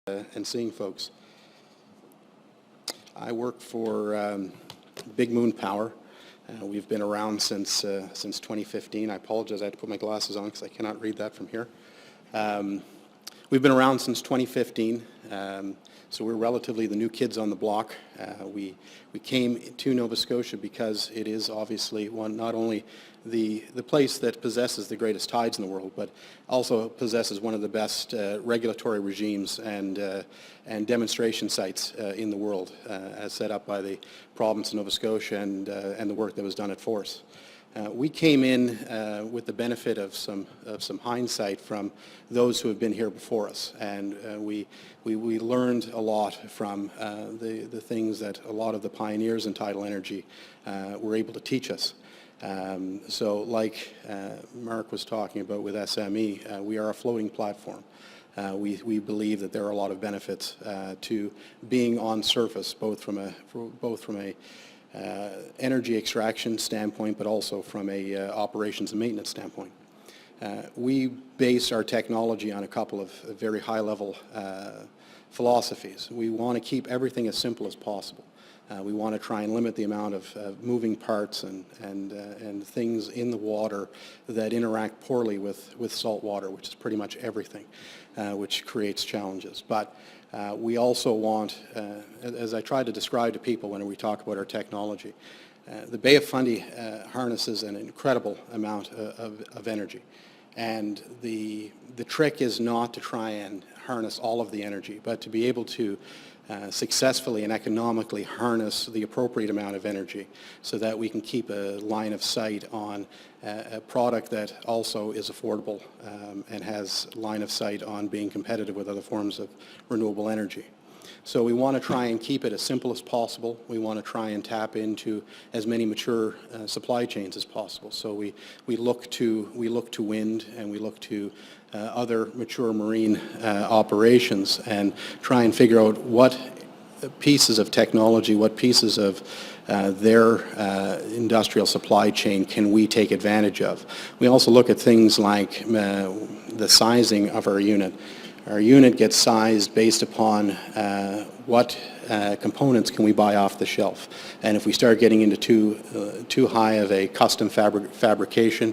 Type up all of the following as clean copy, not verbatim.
and seeing folks. I work for Big Moon Power. We've been around since 2015. I apologize, I had to put my glasses on because I cannot read that from here. We've been around since 2015, so we're relatively the new kids on the block. We came to Nova Scotia because it is obviously not only the place that possesses the greatest tides in the world, but also possesses one of the best regulatory regimes and demonstration sites in the world, as set up by the province of Nova Scotia and the work that was done at Force. We came in with the benefit of some hindsight from those who have been here before us, and we learned a lot from the things that a lot of the pioneers in tidal energy were able to teach us. So like Mark was talking about with SME, we are a floating platform. We believe that there are a lot of benefits to being on surface, both from a energy extraction standpoint, but also from a operations and maintenance standpoint. We base our technology on a couple of very high-level philosophies. We want to keep everything as simple as possible. We want to try and limit the amount of moving parts and things in the water that interact poorly with salt water, which is pretty much everything, which creates challenges. But we also want, as I try to describe to people when we talk about our technology, the Bay of Fundy harnesses an incredible amount of energy. And the trick is not to try and harness all of the energy, but to be able to successfully and economically harness the appropriate amount of energy so that we can keep a line of sight on a product that also is affordable and has line of sight on being competitive with other forms of renewable energy. So we want to try and keep it as simple as possible. We want to try and tap into as many mature supply chains as possible. So we look to wind, and we look to other mature marine operations and try and figure out what pieces of technology, what pieces of their industrial supply chain can we take advantage of. We also look at things like the sizing of our unit. Our unit gets sized based upon what components can we buy off the shelf. And if we start getting into too high of a custom fabrication,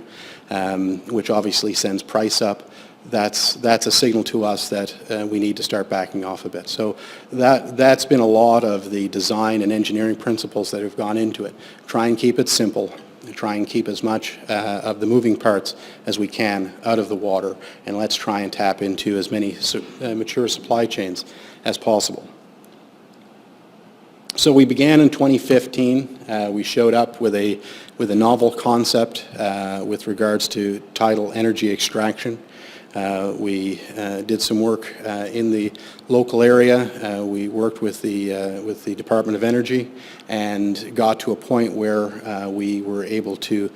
which obviously sends price up, that's a signal to us that we need to start backing off a bit. So that's been a lot of the design and engineering principles that have gone into it. Try and keep it simple. Try and keep as much of the moving parts as we can out of the water, and let's try and tap into as many mature supply chains as possible. So we began in 2015. We showed up with a novel concept with regards to tidal energy extraction. We did some work in the local area. We worked with the Department of Energy and got to a point where we were able to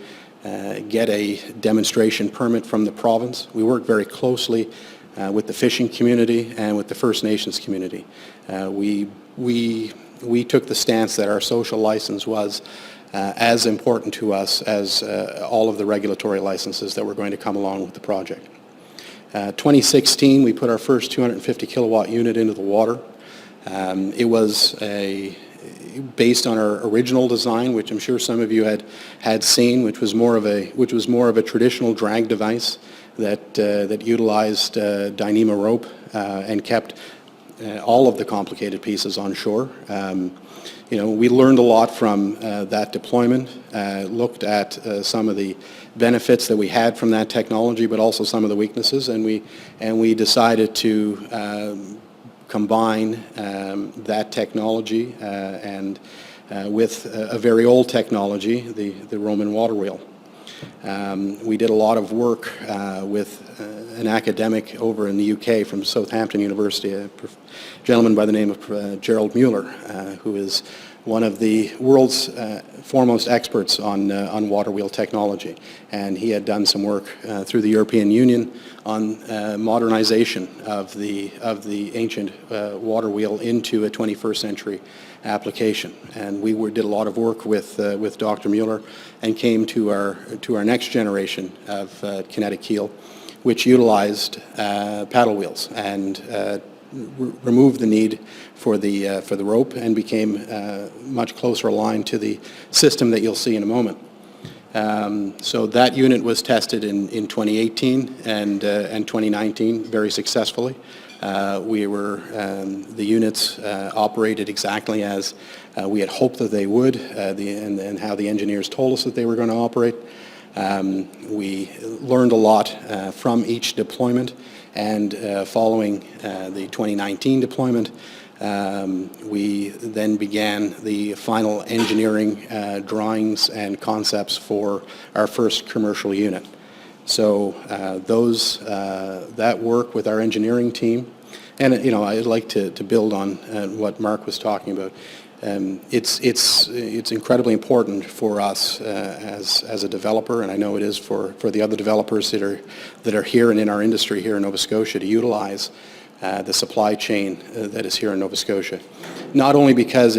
get a demonstration permit from the province. We worked very closely with the fishing community and with the First Nations community. We took the stance that our social license was as important to us as all of the regulatory licenses that were going to come along with the project. 2016, we put our first 250 kilowatt unit into the water. It was based on our original design, which I'm sure some of you had seen, which was more of a traditional drag device that utilized Dyneema rope and kept all of the complicated pieces on shore. We learned a lot from that deployment, looked at some of the benefits that we had from that technology, but also some of the weaknesses, and we decided to combine that technology and with a very old technology, the Roman water wheel. We did a lot of work with an academic over in the UK from Southampton University, a gentleman by the name of Gerald Mueller, who is one of the world's foremost experts on water wheel technology. And he had done some work through the European Union on modernization of the ancient water wheel into a 21st century application. And we did a lot of work with Dr. Mueller and came to our next generation of kinetic keel, which utilized paddle wheels and removed the need for the rope and became much closer aligned to the system that you'll see in a moment. So that unit was tested in 2018 and 2019 very successfully. The units operated exactly as we had hoped that they would, and how the engineers told us that they were going to operate. We learned a lot from each deployment, and following the 2019 deployment, we then began the final engineering drawings and concepts for our first commercial unit. So that work with our engineering team, and I'd like to build on what Mark was talking about. It's incredibly important for us as a developer, and I know it is for the other developers that are here and in our industry here in Nova Scotia, to utilize the supply chain that is here in Nova Scotia. Not only because